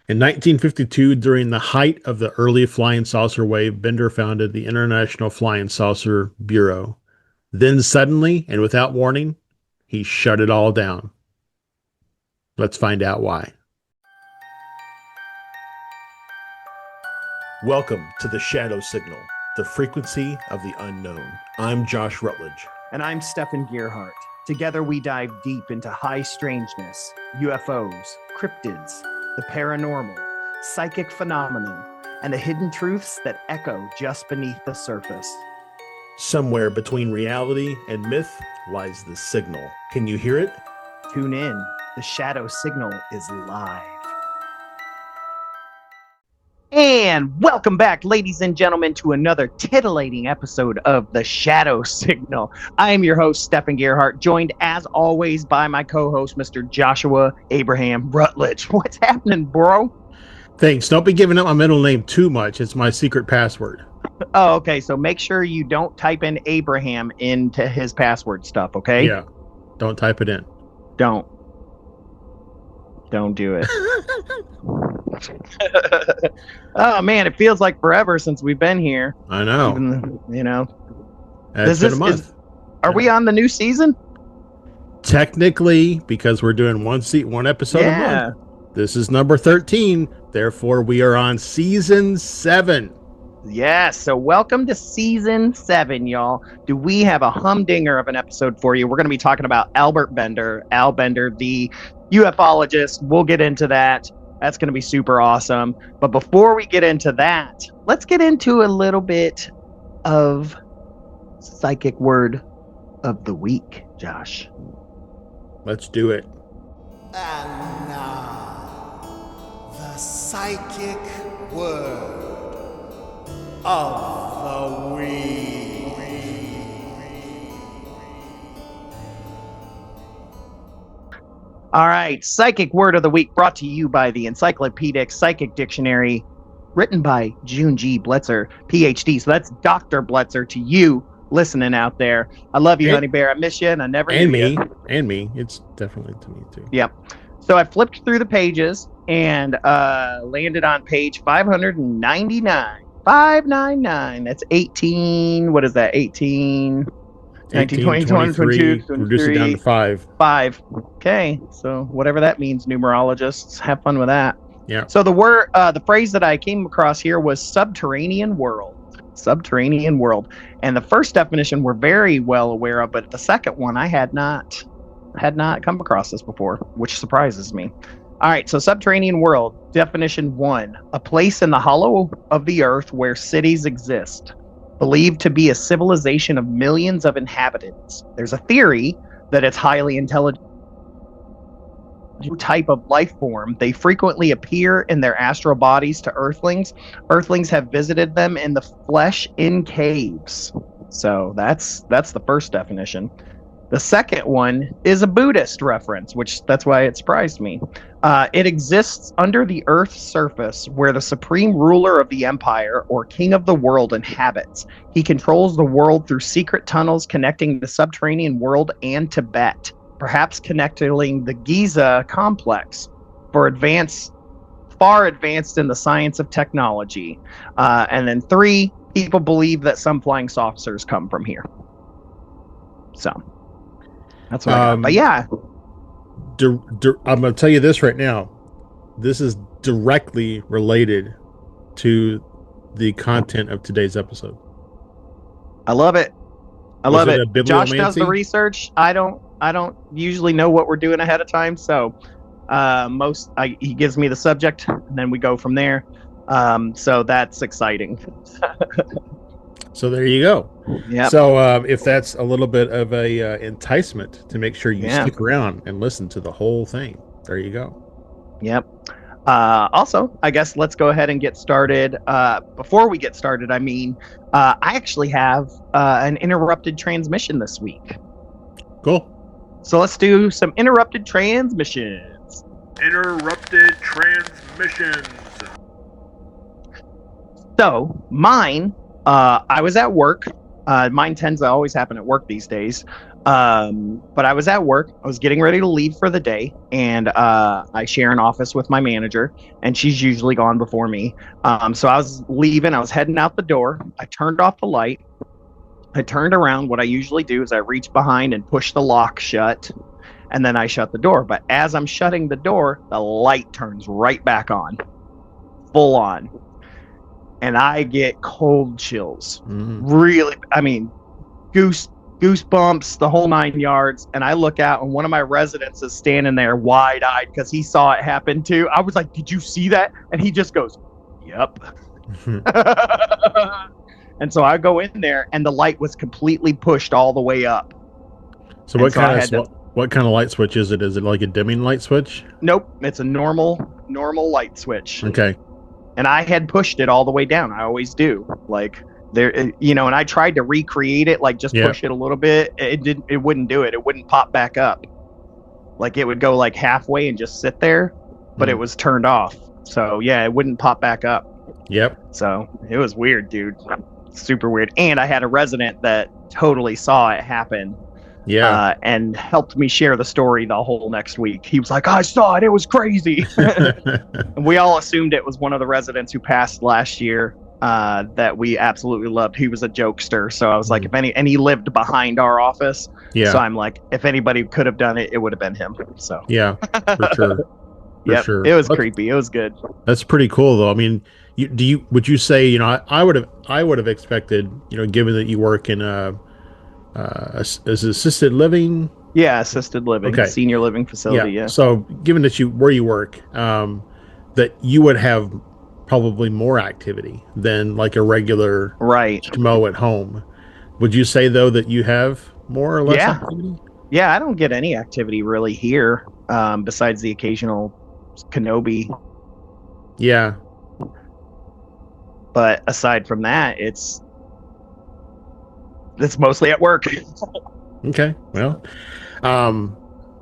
In 1952, during the height of the early flying saucer wave, Bender founded the International Flying Saucer Bureau. Then suddenly, and without warning, he shut it all down. Let's find out why. Welcome to the Shadow Signal, the frequency of the unknown. I'm Josh Rutledge. And I'm Stephen Gearhart. Together we dive deep into high strangeness, UFOs, cryptids, the paranormal, psychic phenomenon, and the hidden truths that echo just beneath the surface. Somewhere between reality and myth lies the signal. Can you hear it? Tune in. The Shadow Signal is live. And welcome back, ladies and gentlemen, to another titillating episode of The Shadow Signal. I am your host, Stephen Gearhart, joined as always by my co-host, Mr. Joshua Abraham Rutledge. What's happening, bro? Thanks. Don't be giving up my middle name too much. It's my secret password. Oh, okay. So make sure you don't type in Abraham into his password stuff, okay? Yeah. Don't type it in. Don't do it. Oh man, it feels like forever since we've been here. I know. Even, It's been a month. Are we on the new season? Technically, because we're doing one episode a month. This is number 13. Therefore, we are on season 7. Yes. So welcome to season 7, y'all. Do we have a humdinger of an episode for you? We're going to be talking about Al Bender, the UFOlogist. We'll get into that. That's going to be super awesome. But before we get into that, let's get into a little bit of psychic word of the week, Josh. Let's do it. And now, the psychic word of the week. All right, psychic word of the week brought to you by the Encyclopedic Psychic Dictionary, written by June G. Blitzer, PhD. So that's Dr. Blitzer to you listening out there. I love you, honey bear. I miss you, and I never knew you. And me. It's definitely to me too. Yep. So I flipped through the pages and landed on page 599. 599. That's 18. What is that? 18. 19, 20, 21, 22, 23. Reduce it down to 5. 5. Okay. So whatever that means, numerologists, have fun with that. Yeah. So the phrase that I came across here was subterranean world. Subterranean world. And the first definition we're very well aware of, but the second one I had not come across this before, which surprises me. All right, so subterranean world, definition 1, a place in the hollow of the earth where cities exist, believed to be a civilization of millions of inhabitants. There's a theory that it's highly intelligent type of life form. They frequently appear in their astral bodies to earthlings. Earthlings have visited them in the flesh in caves. So that's the first definition. The second one is a Buddhist reference, which that's why it surprised me. It exists under the Earth's surface where the supreme ruler of the empire or king of the world inhabits. He controls the world through secret tunnels connecting the subterranean world and Tibet, perhaps connecting the Giza complex far advanced in the science of technology. And then 3, people believe that some flying saucers come from here. So that's what I got. But yeah. I'm going to tell you this right now. This is directly related to the content of today's episode. I love it. Josh does the bibliomancy? research. I don't usually know what we're doing ahead of time. So he gives me the subject and then we go from there. So that's exciting. So there you go. Yeah. So if that's a little bit of a enticement to make sure you stick around and listen to the whole thing, there you go. Yep. Also, I guess let's go ahead and get started. Before we get started, I actually have an interrupted transmission this week. Cool. So let's do some interrupted transmissions. Interrupted transmissions. So mine, I was at work. Mine tends to always happen at work these days. But I was at work. I was getting ready to leave for the day, and I share an office with my manager, and she's usually gone before me. So I was leaving. I was heading out the door. I turned off the light. I turned around. What I usually do is I reach behind and push the lock shut, and then I shut the door. But as I'm shutting the door, the light turns right back on, full on, and I get cold chills. Really, I mean, goosebumps, the whole 9 yards. And I look out, and one of my residents is standing there wide-eyed because he saw it happen too. I was like, "Did you see that?" And he just goes, "Yep." And so I go in there, and the light was completely pushed all the way up. So what kind of light switch is it? Is it like a dimming light switch? Nope, it's a normal light switch. Okay. And I had pushed it all the way down. I always do. Like there, and I tried to recreate it, like just push it a little bit. It wouldn't do it. It wouldn't pop back up. Like it would go like halfway and just sit there, but it was turned off. So yeah, it wouldn't pop back up. Yep. So it was weird, dude. Super weird. And I had a resident that totally saw it happen. Yeah. And helped me share the story the whole next week. He was like, "I saw it. It was crazy." And we all assumed it was one of the residents who passed last year that we absolutely loved. He was a jokester. So I was like, and he lived behind our office. Yeah. So I'm like, if anybody could have done it, it would have been him. So yeah, for sure. Yeah, it was creepy. It was good. That's pretty cool, though. I mean, would you say, I would have expected, given that you work in is it assisted living? Yeah, assisted living, okay. Senior living facility. Yeah. So, given that where you work, that you would have probably more activity than like a regular schmo at home. Would you say though that you have more or less activity? Yeah, I don't get any activity really here, besides the occasional Kenobi. Yeah. But aside from that, it's mostly at work. Okay. Well,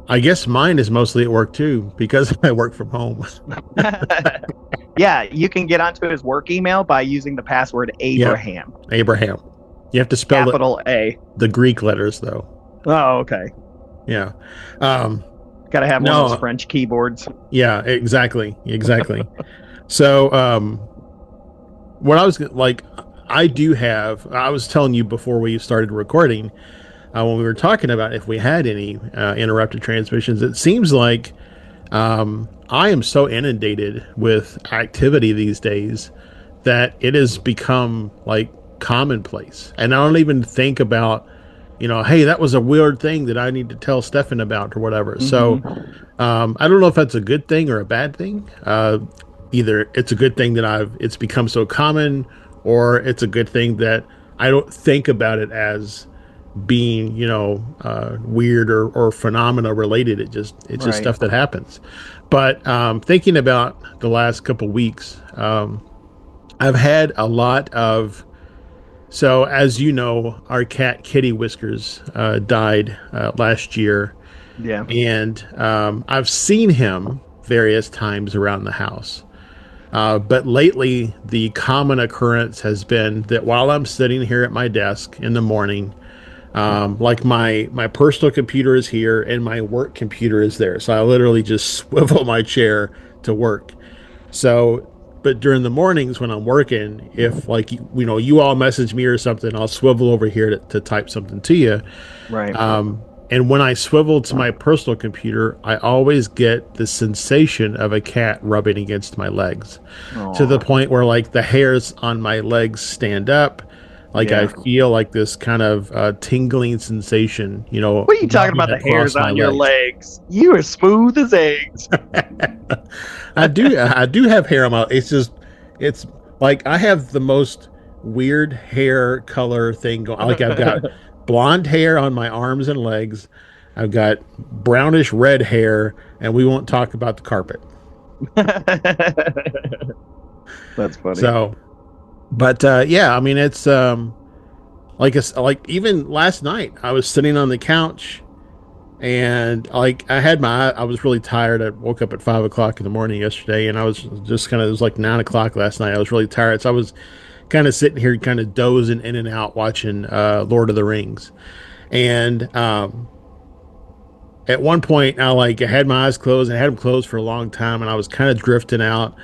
I guess mine is mostly at work too, because I work from home. Yeah, you can get onto his work email by using the password Abraham. Yep. Abraham. You have to spell capital A. The Greek letters, though. Oh, okay. Yeah. Gotta have one of those French keyboards. Yeah, exactly. So, what I was like, I was telling you before we started recording, when we were talking about if we had any interrupted transmissions, it seems like I am so inundated with activity these days that it has become like commonplace. And I don't even think about, hey, that was a weird thing that I need to tell Stefan about or whatever. Mm-hmm. So I don't know if that's a good thing or a bad thing. Either it's a good thing that it's become so common, or it's a good thing that I don't think about it as being, weird or phenomena related. It's just stuff that happens. But thinking about the last couple weeks, I've had a lot of. So as you know, our cat Kitty Whiskers died last year. Yeah. And I've seen him various times around the house. But lately, the common occurrence has been that while I'm sitting here at my desk in the morning, like my personal computer is here and my work computer is there. So I literally just swivel my chair to work. So, but during the mornings when I'm working, if you all message me or something, I'll swivel over here to type something to you. Right. And when I swivel to my personal computer, I always get the sensation of a cat rubbing against my legs. Aww. To the point where like the hairs on my legs stand up. Like I feel like this kind of tingling sensation, What are you talking about? The hairs on your legs? You are smooth as eggs. I do have hair on my. It's like I have the most weird hair color thing going. Like I've got blonde hair on my arms and legs. I've got brownish red hair, and we won't talk about the carpet. That's funny. So. But I mean, it's like even last night I was sitting on the couch, and like I was really tired. I woke up at 5 o'clock in the morning yesterday, and I was just it was like 9 o'clock last night. I was really tired, so I was kind of sitting here, kind of dozing in and out, watching Lord of the Rings. And at one point, I had my eyes closed. I had them closed for a long time, and I was kind of drifting out.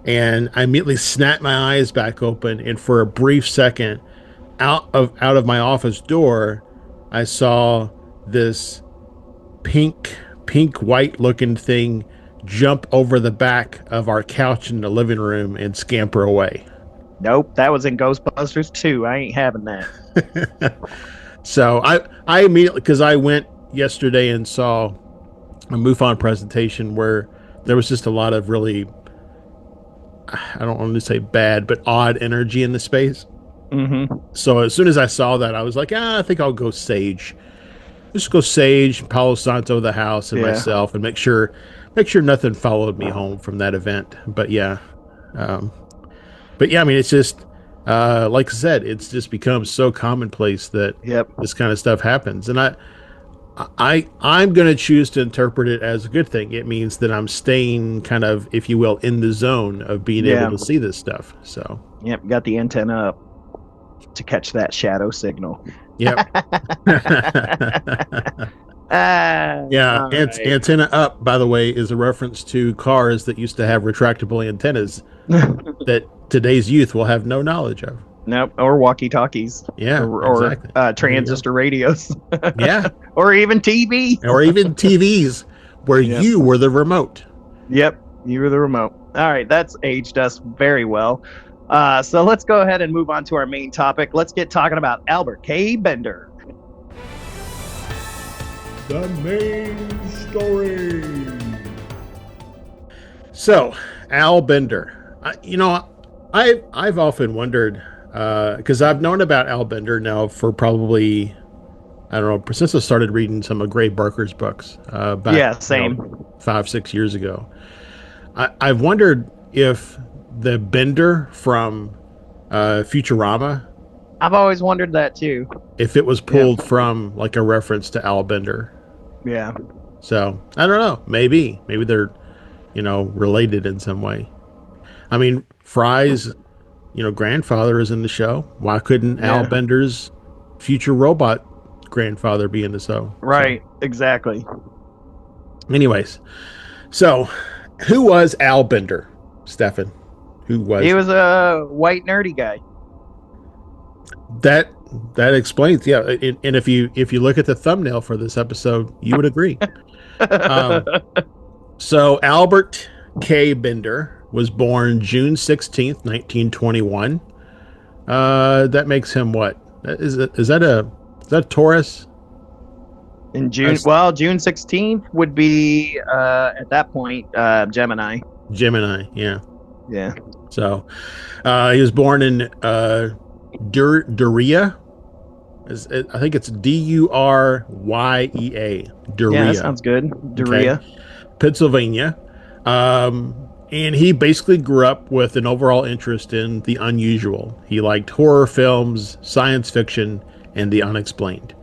And I immediately snapped my eyes back open, and for a brief second, out of my office door, I saw this pink white looking thing jump over the back of our couch in the living room and scamper away. Nope, that was in Ghostbusters 2. I ain't having that. So I immediately, because I went yesterday and saw a MUFON presentation where there was just a lot of really, I don't want to say bad, but odd energy in the space. Mm-hmm. So as soon as I saw that, I was like, I think I'll go Sage. Just go Sage, Palo Santo, the house, and myself, and make sure nothing followed me home from that event. But yeah, I mean, it's just like I said, it's just become so commonplace that this kind of stuff happens, and I'm going to choose to interpret it as a good thing. It means that I'm staying kind of, if you will, in the zone of being able to see this stuff. So got the antenna up to catch that shadow signal. Yep. Yeah, right. Antenna up, by the way, is a reference to cars that used to have retractable antennas that today's youth will have no knowledge of. Nope, or walkie-talkies. Yeah, or exactly. Transistor radios. Yeah. Or even TV. Or even TVs where you were the remote. Yep, you were the remote. All right, that's aged us very well. So let's go ahead and move on to our main topic. Let's get talking about Albert K. Bender. The main story. So, Al Bender. I've often wondered, because I've known about Al Bender now for probably, I don't know, since I started reading some of Gray Barker's books back 5-6 years ago. I've wondered if the Bender from Futurama, I've always wondered that too. If it was pulled from like a reference to Al Bender. Yeah. So I don't know. Maybe they're, related in some way. I mean, Fry's, grandfather is in the show. Why couldn't Al Bender's future robot grandfather be in the show? Right. So, exactly. Anyways, so who was Al Bender, Stefan? Who was he? Was a white nerdy guy. That explains, yeah. And if you look at the thumbnail for this episode, you would agree. So Albert K. Bender was born June 16th, 1921. That makes him what? Is that Taurus? In June, June 16th would be at that point Gemini. Gemini, yeah. Yeah. So he was born in Duryea. I think it's Duryea. Duryea. Yeah, that sounds good. Duryea. Okay. Pennsylvania. And he basically grew up with an overall interest in the unusual. He liked horror films, science fiction, and the unexplained.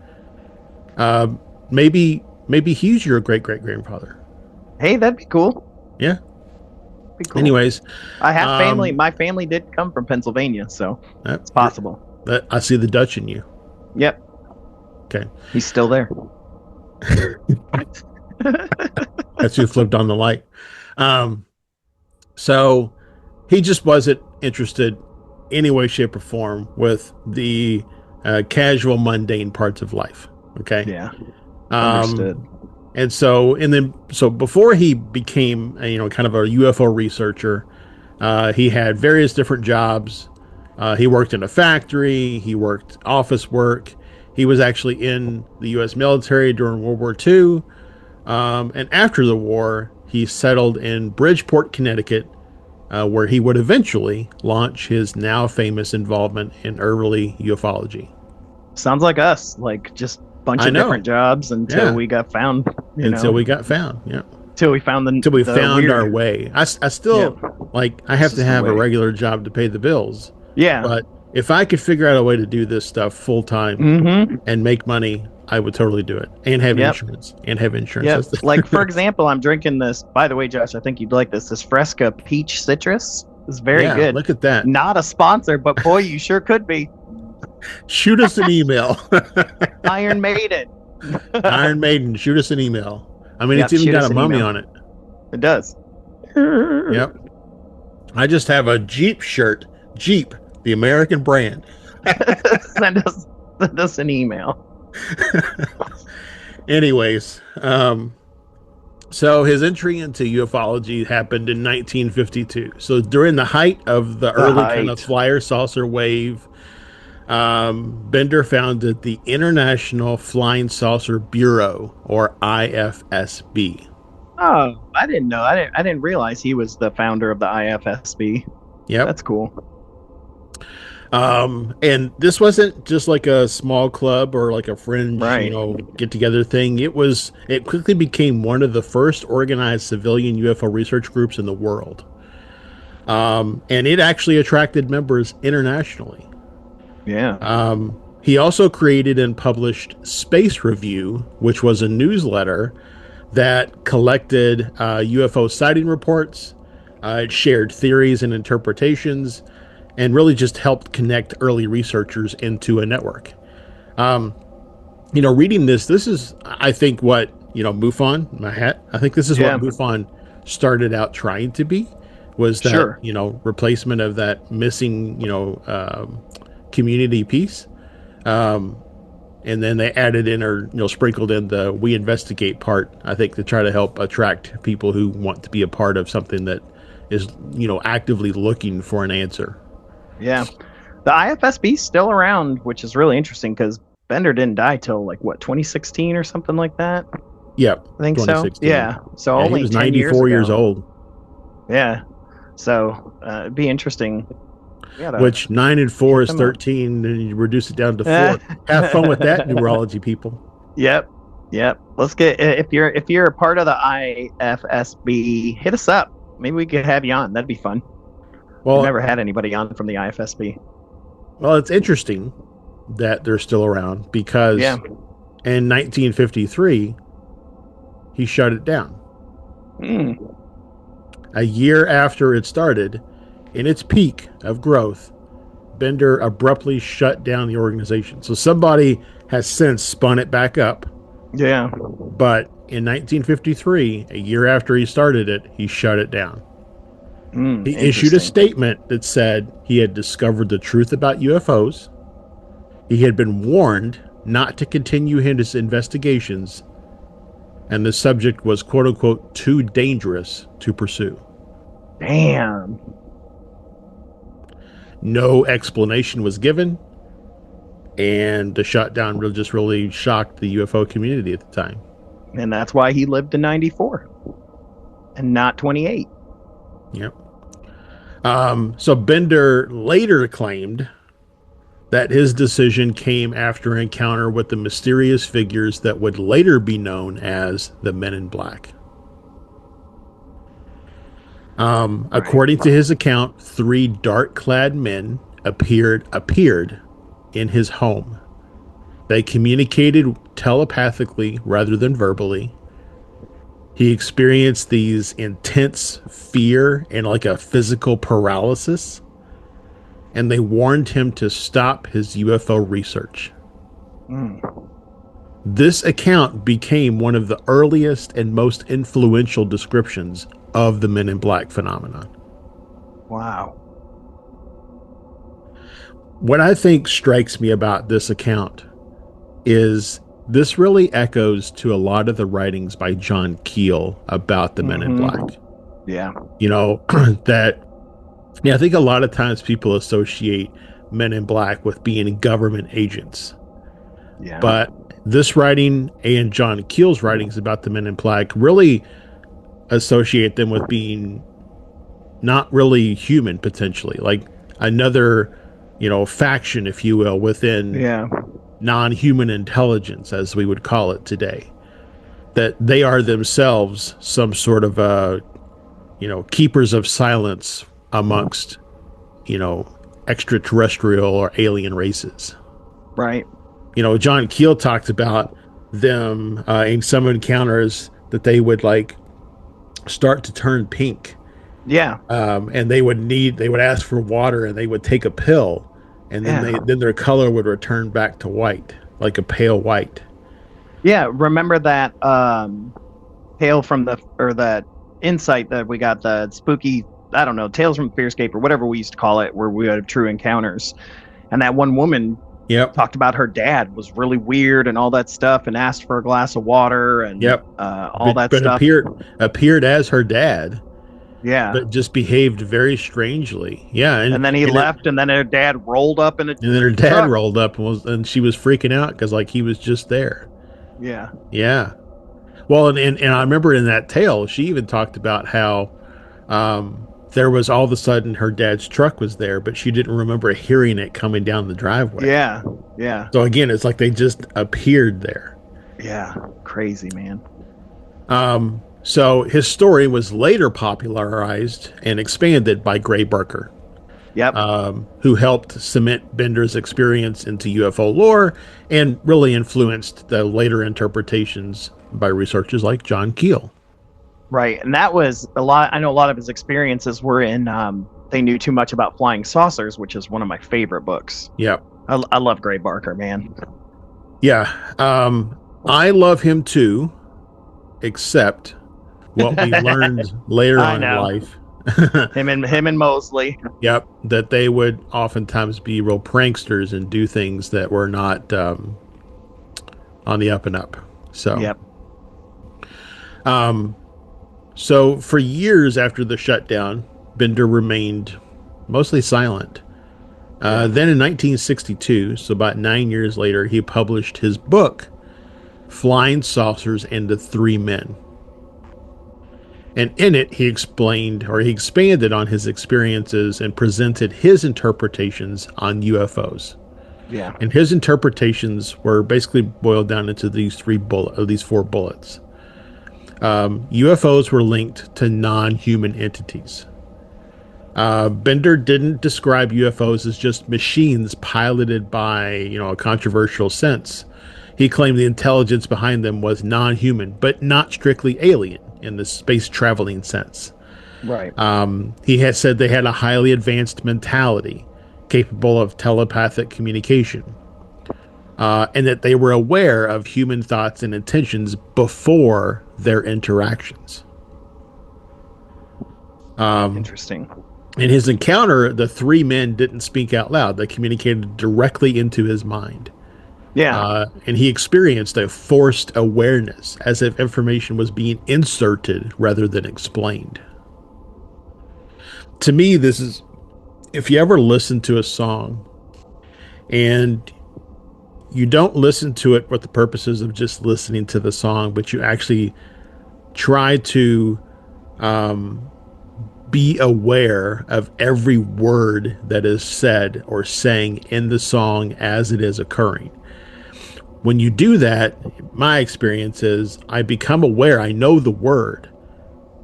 Maybe he's your great-great-grandfather. Hey, that'd be cool. Yeah. Be cool. Anyways, I have family. My family did come from Pennsylvania, so it's possible. I see the Dutch in you. Yep. Okay. He's still there. That's who flipped on the light. So he just wasn't interested any way, shape, or form with the casual, mundane parts of life. Okay. Yeah. Understood. And so before he became kind of a UFO researcher, he had various different jobs. He worked in a factory. He worked office work. He was actually in the U.S. military during World War II. And after the war, he settled in Bridgeport, Connecticut, where he would eventually launch his now famous involvement in early ufology. Sounds like us, like just a bunch of different jobs until we got found. Until we got found, yeah. Until we found our way. I still I have to have a regular job to pay the bills. Yeah. But if I could figure out a way to do this stuff full time and make money, I would totally do it and have insurance. Yep. Like, for example, I'm drinking this. By the way, Josh, I think you'd like this. This Fresca Peach Citrus is very good. Look at that. Not a sponsor, but boy, you sure could be. Shoot us an email. Iron Maiden. Iron Maiden, shoot us an email. I mean, it's Yep, even shoot got us a an mummy email. on it. It does. Yep. I just have a Jeep shirt. Jeep, the American brand. Send us an email. Anyways, so his entry into ufology happened in 1952. So during the height of the The early kind of height. flyer saucer wave, Bender founded the International Flying Saucer Bureau, or IFSB. Oh, I didn't know. I didn't realize he was the founder of the IFSB. Yep. That's cool. And this wasn't just like a small club or like a fringe, Right. get together thing. It quickly became one of the first organized civilian UFO research groups in the world. And it actually attracted members internationally. Yeah. He also created and published Space Review, which was a newsletter that collected UFO sighting reports. It shared theories and interpretations, and really just helped connect early researchers into a network. Reading this is, I think, what, MUFON, my hat, I think this is what Yeah. MUFON started out trying to be, was that, Sure. replacement of that missing, community piece. And then they added in or, sprinkled in the we investigate part, I think, to try to help attract people who want to be a part of something that is, actively looking for an answer. Yeah. The IFSB's still around, which is really interesting because Bender didn't die till like what, 2016 or something like that. Yep. I think so. 2016. Yeah. So Yeah, only he was 10 years 94 years ago. old, Yeah. So it'd be interesting. which 9 and 4 is them up. 13, and you reduce it down to 4. Have fun with that, numerology people. Yep. Let's get if you're a part of the IFSB, hit us up. Maybe we could have you on. That'd be fun. Well, We've never had anybody on from the IFSB. well, it's interesting that they're still around because Yeah. in 1953, he shut it down. Mm. A year after it started, in its peak of growth, Bender abruptly shut down the organization. So somebody has since spun it back up. Yeah. But in 1953, a year after he started it, he shut it down. He issued a Interesting. statement that said he had discovered the truth about UFOs. He had been warned not to continue his investigations, and the subject was, quote unquote, too dangerous to pursue. Damn. No explanation was given, and the shutdown really shocked the UFO community at the time. And that's why he lived to 94 and not 28. Yep. So Bender later claimed that his decision came after an encounter with the mysterious figures that would later be known as the Men in Black. According to his account, 3 dark-clad men appeared in his home. They communicated telepathically rather than verbally. He experienced these intense fear and like a physical paralysis, and they warned him to stop his UFO research. This account became one of the earliest and most influential descriptions of the Men in Black phenomenon. Wow. What I think strikes me about this account is this really echoes to a lot of the writings by John Keel about the Men in Black. Yeah. That, I think a lot of times people associate Men in Black with being government agents. Yeah. But this writing and John Keel's writings about the Men in Black really associate them with being not really human, potentially, like another, faction, if you will, within non-human intelligence, as we would call it today. That they are themselves some sort of keepers of silence amongst, extraterrestrial or alien races. Right. John Keel talked about them in some encounters that they would start to turn pink. Yeah. And they would ask for water, and they would take a pill, and then Yeah. their color would return back to white, like a pale white. Yeah, remember that tale from the or that insight that we got, the spooky, I don't know, Tales from Fearscape or whatever we used to call it, where we had true encounters. And that one woman Yep. talked about her dad was really weird and all that stuff, and asked for a glass of water and Yep. all that But stuff. appeared as her dad, Yeah. but just behaved very strangely. Yeah, And then he left, and then her dad rolled up in a and then her dad truck. rolled up and she was freaking out because like he was just there. Yeah. Yeah. Well, and I remember in that tale, she even talked about how there was all of a sudden her dad's truck was there, but she didn't remember hearing it coming down the driveway. Yeah. Yeah. So again, it's like they just appeared there. Yeah. Crazy, man. So his story was later popularized and expanded by Gray Barker, Yep. who helped cement Bender's experience into UFO lore and really influenced the later interpretations by researchers like John Keel. Right. And that was a lot. I know a lot of his experiences were in They Knew Too Much About Flying Saucers, which is one of my favorite books. Yep. I love Gray Barker, man. Yeah. I love him too, except what we learned later I on in know. life. Him and Mosley. Yep. That they would oftentimes be real pranksters and do things that were not on the up and up. So, Yep. So for years after the shutdown, Bender remained mostly silent. Then in 1962, so about 9 years later, he published his book, Flying Saucers and the Three Men. And in it, he expanded on his experiences and presented his interpretations on UFOs. Yeah. And his interpretations were basically boiled down into these four bullets. UFOs were linked to non-human entities. Bender didn't describe UFOs as just machines piloted by, a controversial sense. He claimed the intelligence behind them was non-human, but not strictly alien in the space traveling sense. Right. He had said they had a highly advanced mentality, capable of telepathic communication, and that they were aware of human thoughts and intentions before their interactions. Interesting. In his encounter, the three men didn't speak out loud. They communicated directly into his mind. Yeah. And he experienced a forced awareness, as if information was being inserted rather than explained. To me, this is, if you ever listen to a song and you don't listen to it with the purposes of just listening to the song, but you actually try to be aware of every word that is said or sang in the song as it is occurring. When you do that, my experience is I become aware, I know the word,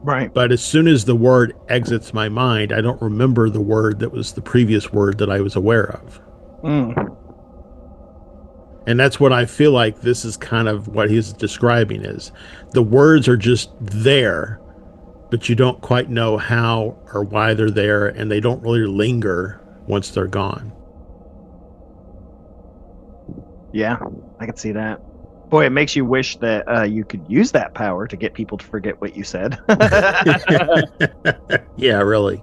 Right. but as soon as the word exits my mind, I don't remember the word that was the previous word that I was aware of. And that's what I feel like this is kind of what he's describing is the words are just there, but you don't quite know how or why they're there, and they don't really linger once they're gone. Yeah, I can see that. Boy, it makes you wish that you could use that power to get people to forget what you said. Yeah, really.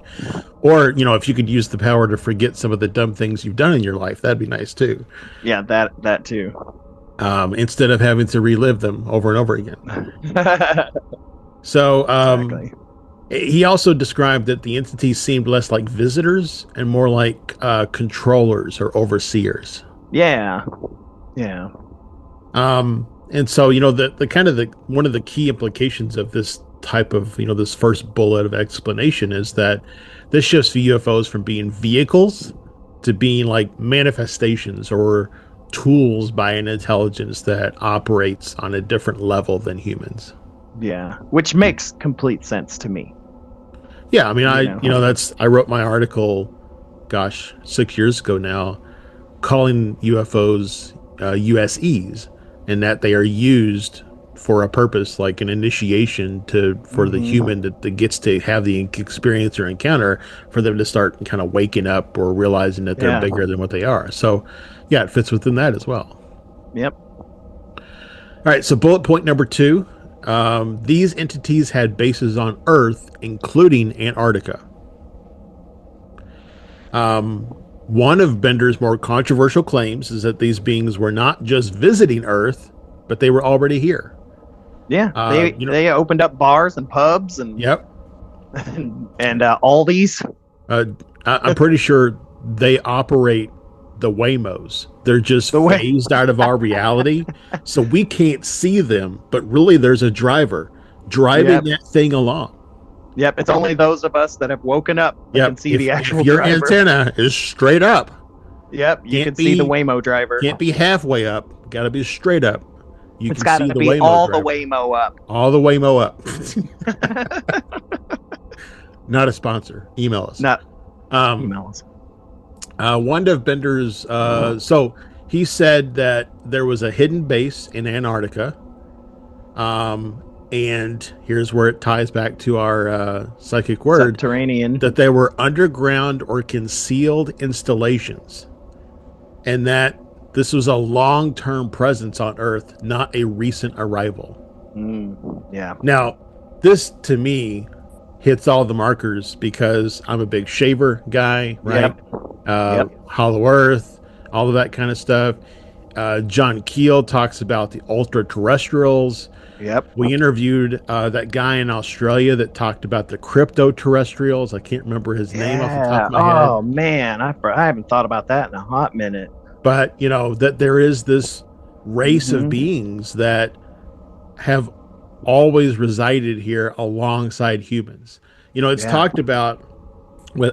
Or, if you could use the power to forget some of the dumb things you've done in your life, that'd be nice too. Yeah, that too. Instead of having to relive them over and over again. So, Exactly. he also described that the entities seemed less like visitors and more like controllers or overseers. Yeah. Yeah. And so, the kind of one of the key implications of this type of, this first bullet of explanation is that this shifts the UFOs from being vehicles to being like manifestations or tools by an intelligence that operates on a different level than humans. Yeah. Which makes complete sense to me. Yeah, I mean, I wrote my article, 6 years ago now, calling UFOs USEs, and that they are used for a purpose, like an initiation for the human that gets to have the experience or encounter, for them to start kind of waking up or realizing that they're Yeah. bigger than what they are. So, yeah, it fits within that as well. Yep. All right, so bullet point number 2. These entities had bases on Earth, including Antarctica. One of Bender's more controversial claims is that these beings were not just visiting Earth, but they were already here. Yeah. They opened up bars and pubs and Yep. and Aldi's. I'm pretty sure they operate the Waymos. They're just phased out of our reality, so we can't see them. But really, there's a driver driving that thing along. Yep, it's only those of us that have woken up that can see the actual if your driver. antenna is straight up. Yep, you can see the Waymo driver. Can't be halfway up. Got to be straight up. It's got to be all the Waymo up. All the Waymo up. Not a sponsor. Email us. Email us. One of Bender's. So he said that there was a hidden base in Antarctica. And here's where it ties back to our psychic word. Subterranean. That they were underground or concealed installations. And that this was a long-term presence on Earth, not a recent arrival. Yeah. Now, this to me hits all the markers because I'm a big shaver guy, right? Hollow Earth, all of that kind of stuff. John Keel talks about the ultra-terrestrials. Yep. We interviewed that guy in Australia that talked about the crypto-terrestrials. I can't remember his name off the top of my head. Oh, man. I haven't thought about that in a hot minute. But, that there is this race of beings that have always resided here alongside humans. It's talked about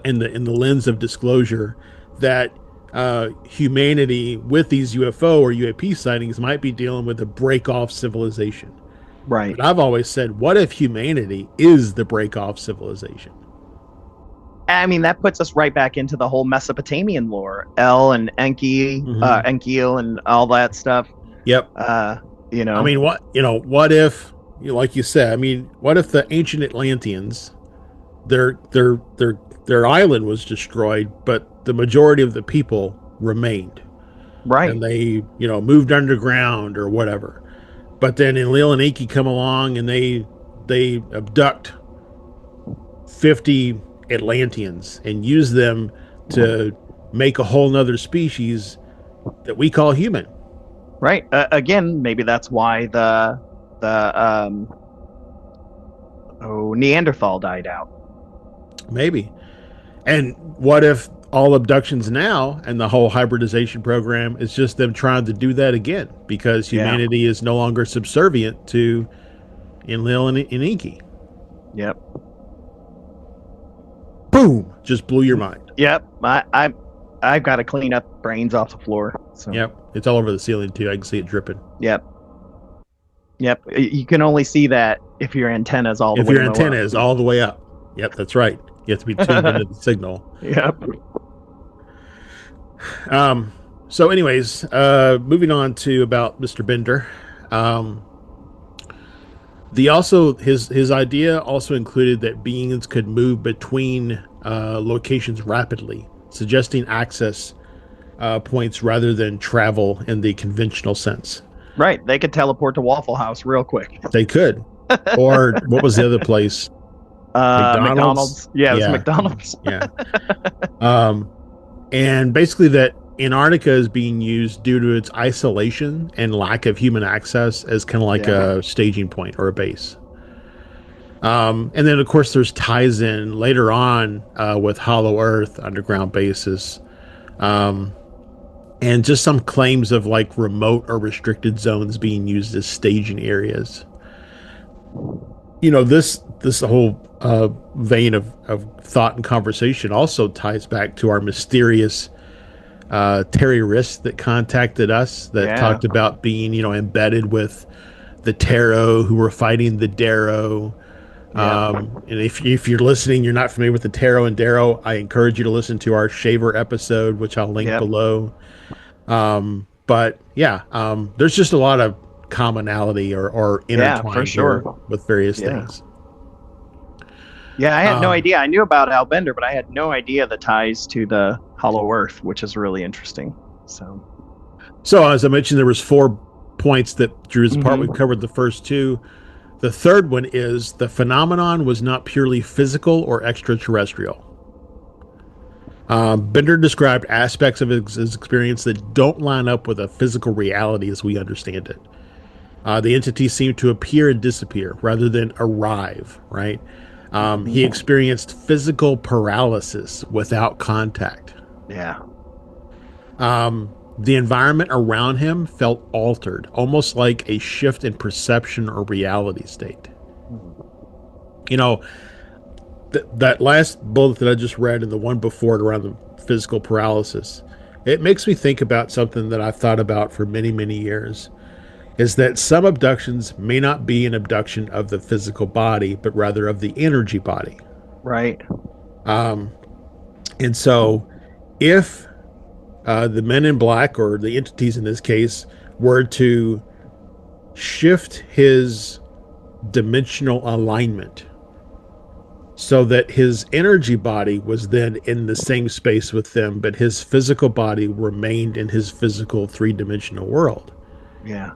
in the lens of disclosure that humanity with these UFO or UAP sightings might be dealing with a break-off civilization. Right. But I've always said, what if humanity is the break-off civilization? I mean, that puts us right back into the whole Mesopotamian lore, El and Enki, Enkiel, and all that stuff. Yep. I mean, what if, like you said, I mean, what if the ancient Atlanteans, their island was destroyed, but the majority of the people remained, right? And they, moved underground or whatever. But then Enlil and Enki come along and they abduct 50 Atlanteans and use them to make a whole nother species that we call human. Right. Again, maybe that's why the Neanderthal died out. Maybe. And what if all abductions now and the whole hybridization program is just them trying to do that again because humanity is no longer subservient to Enlil and Enki? Yep. Boom! Just blew your mind. Yep. I've got to clean up brains off the floor. So. Yep. It's all over the ceiling too. I can see it dripping. Yep. You can only see that if your antenna is all the way up. If your antenna is all the way up. Yep, that's right. You have to be tuned into the signal. Yep. So anyways, moving on to about Mr. Bender. His idea also included that beings could move between locations rapidly, suggesting access points rather than travel in the conventional sense. Right. They could teleport to Waffle House real quick. They could. Or what was the other place? McDonald's. Yeah, it was McDonald's. Yeah. And basically that Antarctica is being used due to its isolation and lack of human access as kind of like a staging point or a base. And then, of course, there's ties in later on with Hollow Earth underground bases. And just some claims of like remote or restricted zones being used as staging areas. This whole vein of thought and conversation also ties back to our mysterious terrorists that contacted us that talked about being, embedded with the Tarot who were fighting the Darrow. And if you're listening, you're not familiar with the Tarot and Darrow, I encourage you to listen to our Shaver episode, which I'll link below. But there's just a lot of commonality or Yeah, for intertwined here sure. with various Yeah. things. Yeah, I had no Um, idea. I knew about Al Bender, but I had no idea the ties to the Hollow Earth, which is really interesting. So, so as I mentioned, there was 4 points that drew us apart. We've hmm covered the first 2. The third one is the phenomenon was not purely physical or extraterrestrial. Bender described aspects of his experience that don't line up with a physical reality as we understand it. The entity seemed to appear and disappear rather than arrive, right? He hmm experienced physical paralysis without contact. yeah, The environment around him felt altered, almost like a shift in perception or reality state. You know, that last bullet that I just read and the one before it around the physical paralysis, it makes me think about something that I've thought about for many, many years. Is that some abductions may not be an abduction of the physical body, but rather of the energy body. right. Um, and so, if the men in black, or the entities in this case, were to shift his dimensional alignment so that his energy body was then in the same space with them, but his physical body remained in his physical 3-dimensional world, Yeah,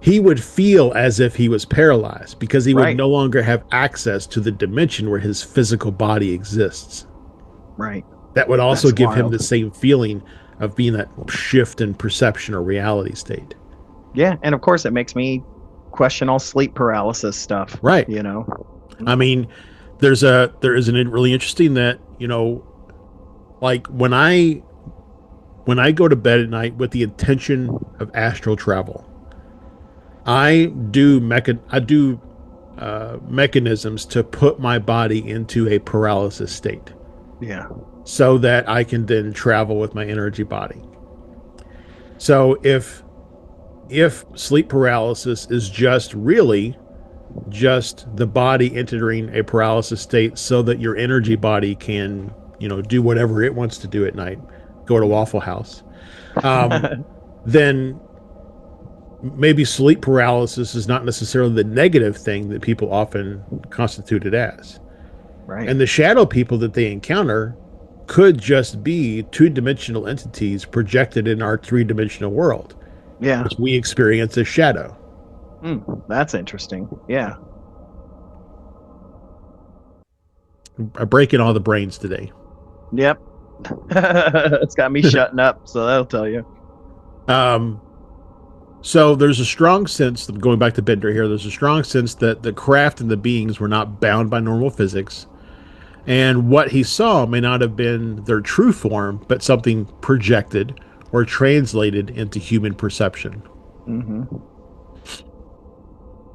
he would feel as if he was paralyzed because he would right, no longer have access to the dimension where his physical body exists. right. That would also That's give him wild. the same feeling of being that shift in perception or reality state. Yeah, and of course, it makes me question all sleep paralysis stuff. Right. You know. I mean, there is an really interesting that, like when I go to bed at night with the intention of astral travel, I do mechanisms to put my body into a paralysis state Yeah, so that I can then travel with my energy body. So if sleep paralysis is just really just the body entering a paralysis state so that your energy body can, do whatever it wants to do at night, go to Waffle House, then maybe sleep paralysis is not necessarily the negative thing that people often constitute it as. right. And the shadow people that they encounter could just be 2-dimensional entities projected in our 3-dimensional world, Yeah, which we experience as shadow. that's interesting. Yeah. I'm breaking all the brains today. Yep. It's got me shutting up, so that'll tell you. Um, so there's a strong sense, going back to Bender here, there's a strong sense that the craft and the beings were not bound by normal physics. And what he saw may not have been their true form, but something projected or translated into human perception. hmm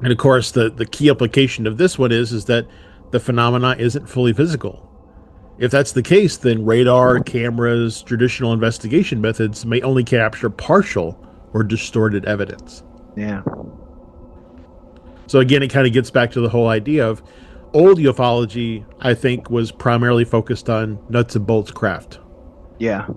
And of course, the key implication of this one is that the phenomena isn't fully physical. If that's the case, then radar, cameras, traditional investigation methods may only capture partial or distorted evidence. Yeah. So again, it kind of gets back to the whole idea of old ufology, I think, was primarily focused on nuts and bolts craft. Yeah.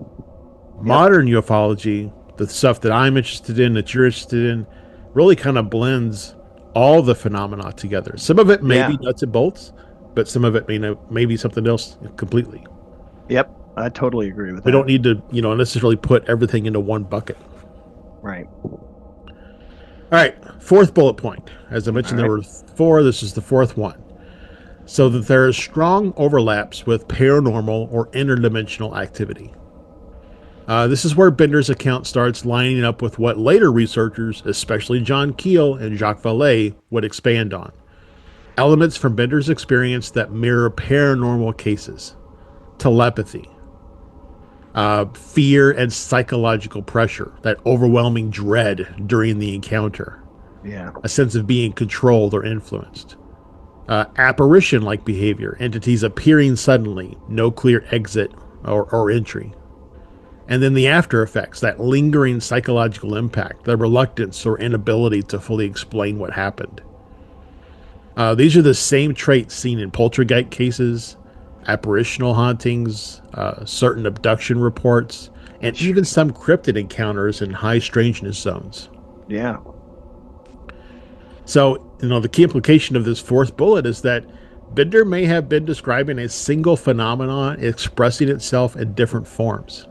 Modern ufology, the stuff that I'm interested in, that you're interested in, really kind of blends all the phenomena together. Some of it may Yeah. be nuts and bolts, but some of it may be something else completely. Yep. I totally agree with We that. don't need to, necessarily put everything into one bucket. Right. All right, 4th bullet point. As I mentioned, there were 4. This is the 4th one. So that there is strong overlaps with paranormal or interdimensional activity. This is where Bender's account starts lining up with what later researchers, especially John Keel and Jacques Vallée, would expand on. Elements from Bender's experience that mirror paranormal cases, telepathy, fear and psychological pressure, that overwhelming dread during the encounter, Yeah. a sense of being controlled or influenced, apparition-like behavior, entities appearing suddenly, no clear exit or entry. And then the after effects, that lingering psychological impact, the reluctance or inability to fully explain what happened. These are the same traits seen in poltergeist cases, apparitional hauntings, certain abduction reports, and even some cryptid encounters in high strangeness zones. Yeah. So, the key implication of this fourth bullet is that Bender may have been describing a single phenomenon expressing itself in different forms.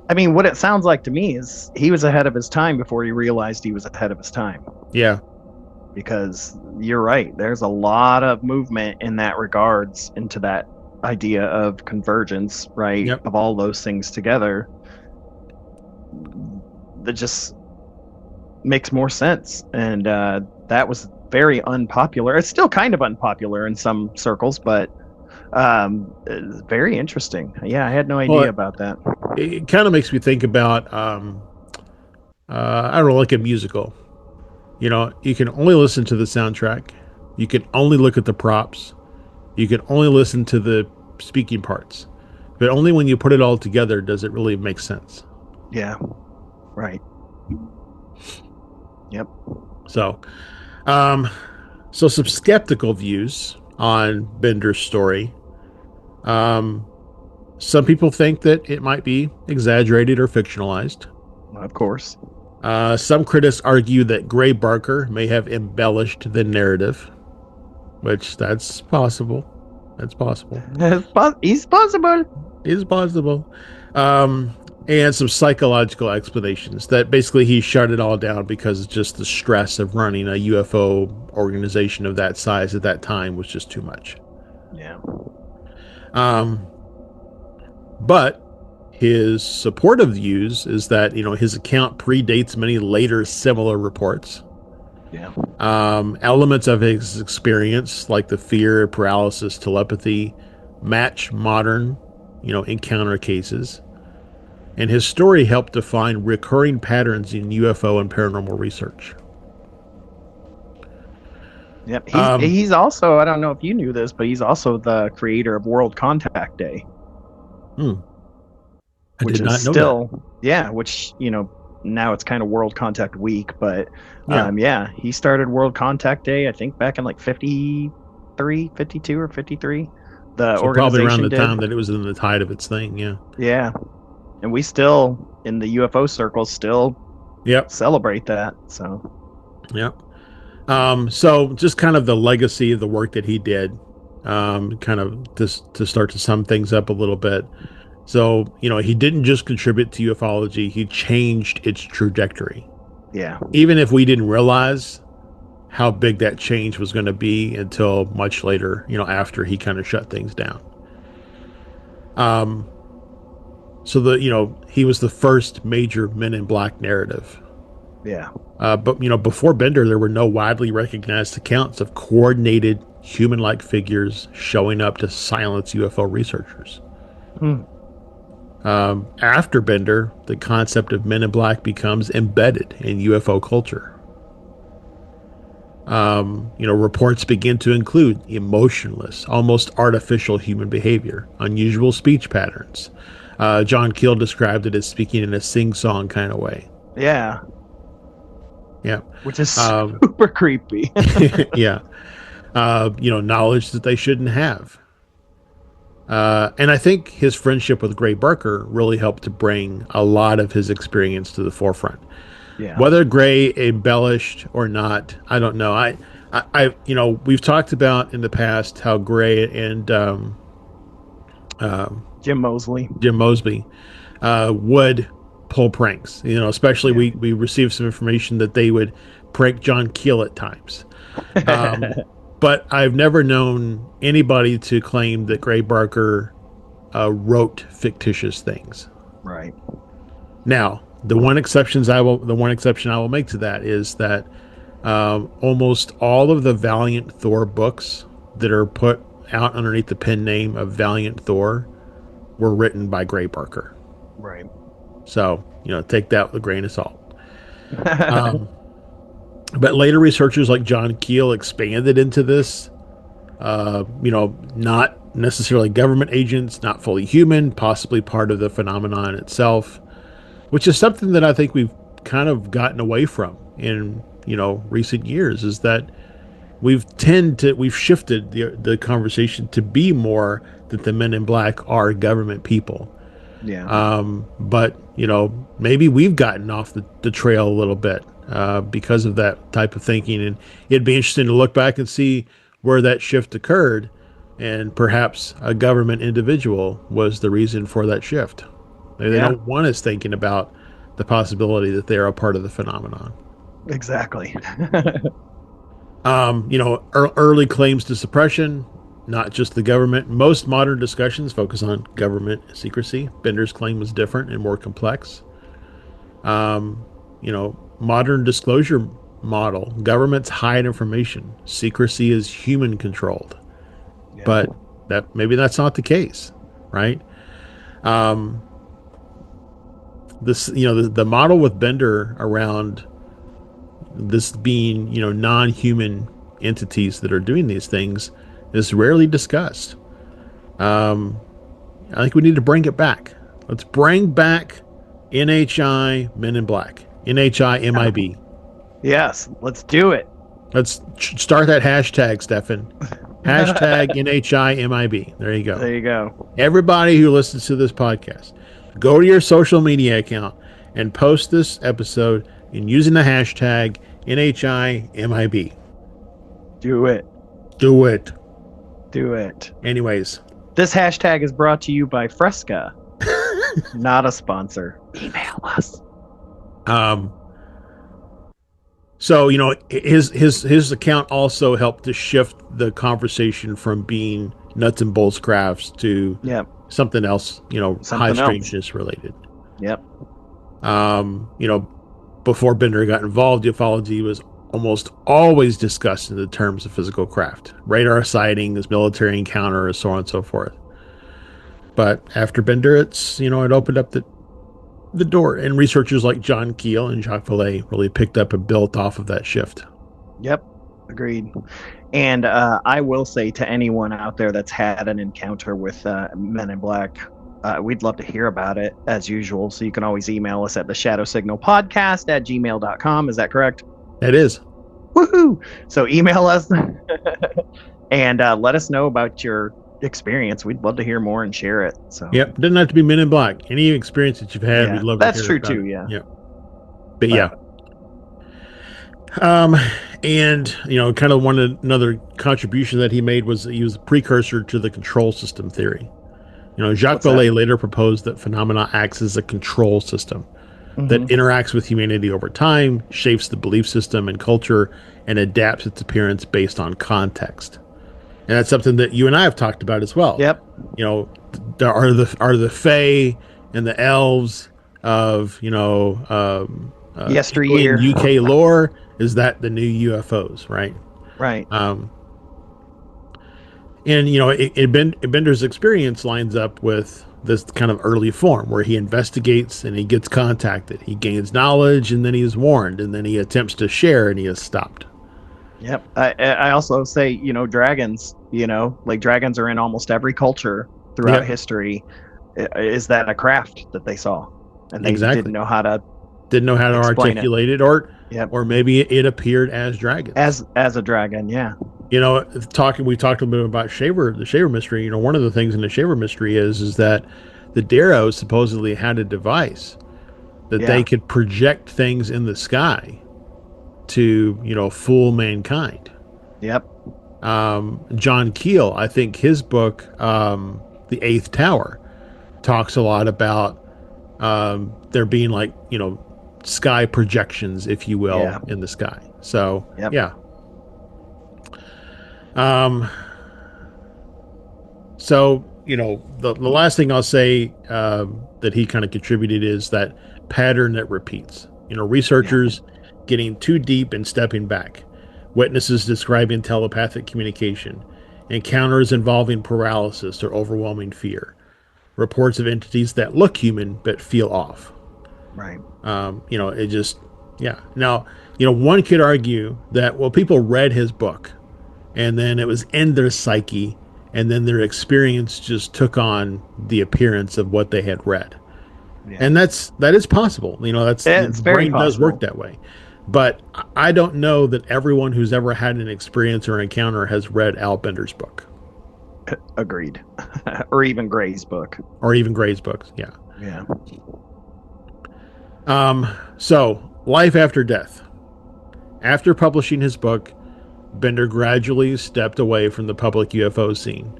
I mean, what it sounds like to me is he was ahead of his time before he realized he was ahead of his time. Yeah. Because you're right, there's a lot of movement in that regards into that idea of convergence, right? Yep. Of all those things together. That just makes more sense. And that was very unpopular. It's still kind of unpopular in some circles, but it's very interesting. Yeah, I had no idea about that. It kind of makes me think about, I don't know, like a musical. You can only listen to the soundtrack. You can only look at the props. You can only listen to the speaking parts. But only when you put it all together does it really make sense. Yeah. Right. Yep. So, so some skeptical views on Bender's story. Some people think that it might be exaggerated or fictionalized. Of course. Some critics argue that Gray Barker may have embellished the narrative, which that's possible. That's possible. It's possible. Is possible. And some psychological explanations that basically he shut it all down because just the stress of running a UFO organization of that size at that time was just too much. Yeah. But his supportive views is that, his account predates many later similar reports. Yeah. Elements of his experience, like the fear, paralysis, telepathy, match modern, encounter cases. And his story helped define recurring patterns in UFO and paranormal research. Yep. He's also, I don't know if you knew this, but he's also the creator of World Contact Day. I did not know that. Yeah, which, now it's kind of World Contact Week, but he started World Contact Day, I think back in like 53, 52 or 53. The so organization probably around the did. time that it was in the tide of its thing, yeah. Yeah. And we still, in the UFO circles, still celebrate that. So, yep. So just kind of the legacy of the work that he did, kind of to start to sum things up a little bit. So, he didn't just contribute to ufology, he changed its trajectory. Yeah. Even if we didn't realize how big that change was going to be until much later, after he kind of shut things down. So he was the first major Men in Black narrative. Yeah. But before Bender, there were no widely recognized accounts of coordinated human-like figures showing up to silence UFO researchers. After Bender, the concept of Men in Black becomes embedded in UFO culture. Reports begin to include emotionless, almost artificial human behavior, unusual speech patterns. John Keel described it as speaking in a sing-song kind of way. Yeah. Yeah. Which is super creepy. Yeah. Knowledge that they shouldn't have. And I think his friendship with Gray Barker really helped to bring a lot of his experience to the forefront. Yeah. Whether Gray embellished or not, I don't know. I we've talked about in the past how Gray and Jim Moseley would pull pranks. Especially we received some information that they would prank John Keel at times. But I've never known anybody to claim that Gray Barker wrote fictitious things. Right. Now, the one exception I will make to that is that almost all of the Valiant Thor books that are put out underneath the pen name of Valiant Thor were written by Gray Barker. Right. So, take that with a grain of salt. But later researchers like John Keel expanded into this, not necessarily government agents, not fully human, possibly part of the phenomenon itself, which is something that I think we've kind of gotten away from in, recent years, is that we've shifted the conversation to be more that the Men in Black are government people. Yeah. But, maybe we've gotten off the trail a little bit. because of that type of thinking. And it'd be interesting to look back and see where that shift occurred, and perhaps a government individual was the reason for that shift. Maybe they Yeah. don't want us thinking about the possibility that they are a part of the phenomenon. Exactly. Early claims to suppression, not just the government. Most modern discussions focus on government secrecy. Bender's claim was different and more complex. Modern disclosure model, governments hide information. Secrecy is human controlled. Yeah. But maybe that's not the case, right? The model with Bender around this being, non-human entities that are doing these things is rarely discussed. I think we need to bring it back. Let's bring back NHI Men in Black. NHI MIB. Yes, let's do it. Let's start that hashtag, Stefan. Hashtag NHI MIB. There you go. There you go. Everybody who listens to this podcast, go to your social media account and post this episode in using the hashtag NHI MIB. Do it. Do it. Do it. Anyways. This hashtag is brought to you by Fresca. Not a sponsor. Email us. So, his account also helped to shift the conversation from being nuts and bolts crafts to something else, high strangeness related. Yep. Before Bender got involved, ufology was almost always discussed in the terms of physical craft, radar sightings, military encounters, so on and so forth. But after Bender, it opened up the door, and researchers like John Keel and Jacques Vallée really picked up and built off of that shift. Yep, agreed. And I will say to anyone out there that's had an encounter with Men in Black, we'd love to hear about it, as usual. So you can always email us at theshadowsignalpodcast@gmail.com. Is that correct? It is. Woohoo! So email us and let us know about your experience. We'd love to hear more and share it. So yep, doesn't have to be Men in Black. Any experience that you've had, we'd love to hear. That's true too. Yeah. Yeah. But yeah. And kind of another contribution that he made was he was a precursor to the control system theory. Jacques Vallée later proposed that phenomena acts as a control system that interacts with humanity over time, shapes the belief system and culture, and adapts its appearance based on context. And that's something that you and I have talked about as well. Yep. There are the Fae and the elves of yesteryear in UK lore. Is that the new UFOs, right? Right. Bender's experience lines up with this kind of early form where he investigates and he gets contacted. He gains knowledge and then he is warned, and then he attempts to share and he is stopped. Yep. I also say, dragons, like dragons are in almost every culture throughout history. Is that a craft that they saw? And they didn't know how to articulate it, or maybe it appeared as dragons. As a dragon, yeah. We talked a little bit about the Shaver mystery. One of the things in the Shaver mystery is that the Darrow supposedly had a device that they could project things in the sky to, fool mankind. Yep. John Keel, I think his book, The Eighth Tower, talks a lot about there being sky projections, if you will, in the sky. So, yeah. So, the last thing I'll say that he kind of contributed is that pattern that repeats. Researchers getting too deep and stepping back. Witnesses describing telepathic communication. Encounters involving paralysis or overwhelming fear. Reports of entities that look human but feel off. Right. It just, Now, one could argue that, well, people read his book and then it was in their psyche, and then their experience just took on the appearance of what they had read. Yeah. And that is possible. The brain does work that way. But I don't know that everyone who's ever had an experience or encounter has read Al Bender's book. Agreed. Or even Gray's book. Yeah. So, life after death. After publishing his book, Bender gradually stepped away from the public UFO scene.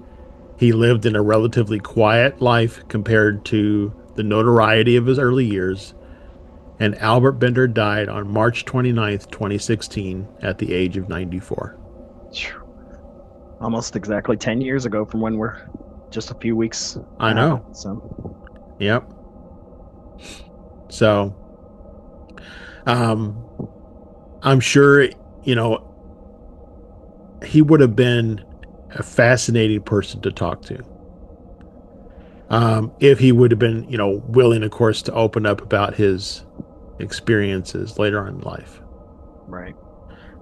He lived in a relatively quiet life compared to the notoriety of his early years, and Albert Bender died on March 29th, 2016, at the age of 94. Almost exactly 10 years ago from when we're just a few weeks I know. out, so. Yep. So, I'm sure, he would have been a fascinating person to talk to. If he would have been, willing, of course, to open up about his experiences later on in life. Right.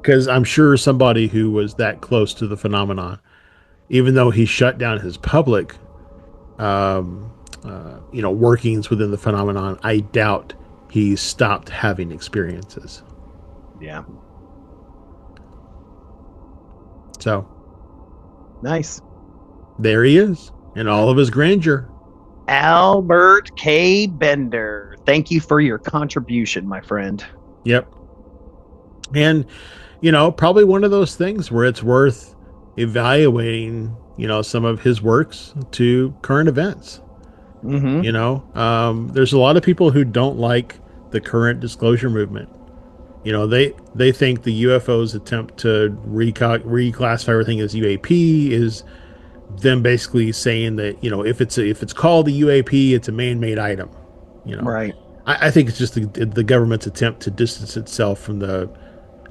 Because I'm sure somebody who was that close to the phenomenon, even though he shut down his public, workings within the phenomenon, I doubt he stopped having experiences. Yeah. So Nice. there he is in all of his grandeur. Albert K. Bender. Thank you for your contribution, my friend. Yep. And, probably one of those things where it's worth evaluating, some of his works to current events. Mm-hmm. There's a lot of people who don't like the current disclosure movement. They think the UFO's attempt to reclassify everything as UAP is them basically saying that, if it's called a UAP, it's a man-made item. Right. I think it's just the government's attempt to distance itself from the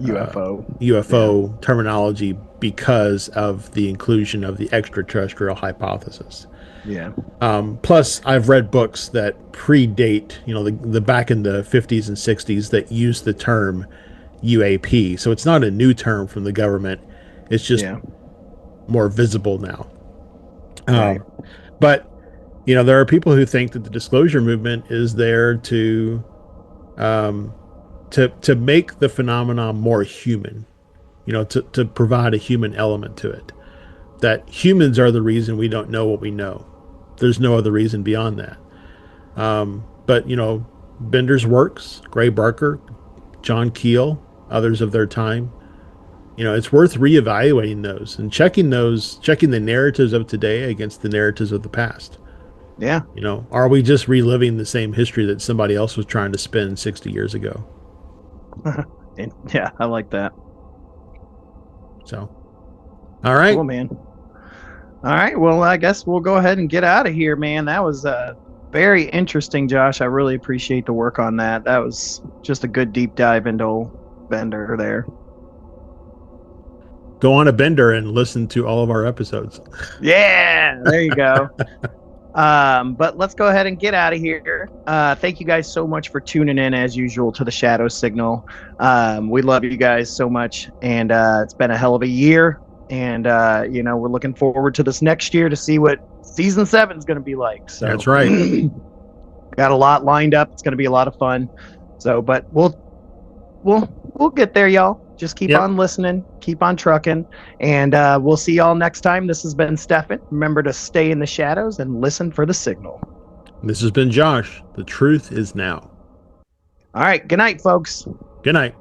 UFO terminology because of the inclusion of the extraterrestrial hypothesis. Yeah. Plus, I've read books that predate, the back in the 50s and 60s that use the term UAP. So it's not a new term from the government. It's just more visible now. Right. But, there are people who think that the disclosure movement is there to make the phenomenon more human, to provide a human element to it. That humans are the reason we don't know what we know. There's no other reason beyond that. But, Bender's works, Gray Barker, John Keel, others of their time, it's worth reevaluating those and checking the narratives of today against the narratives of the past. Yeah. Are we just reliving the same history that somebody else was trying to spin 60 years ago? Yeah, I like that. So, all right. Cool, man. All right. Well, I guess we'll go ahead and get out of here, man. That was very interesting, Josh. I really appreciate the work on that. That was just a good deep dive into old Bender there. Go on a bender and listen to all of our episodes. Yeah, there you go. But let's go ahead and get out of here. Thank you guys so much for tuning in as usual to the Shadow Signal. We love you guys so much, and it's been a hell of a year. And we're looking forward to this next year to see what season 7 is going to be like. So that's right. Got a lot lined up. It's going to be a lot of fun. So, but we'll get there, y'all. Just keep on listening, keep on trucking, and we'll see y'all next time. This has been Stefan. Remember to stay in the shadows and listen for the signal. This has been Josh. The truth is now. All right. Good night, folks. Good night.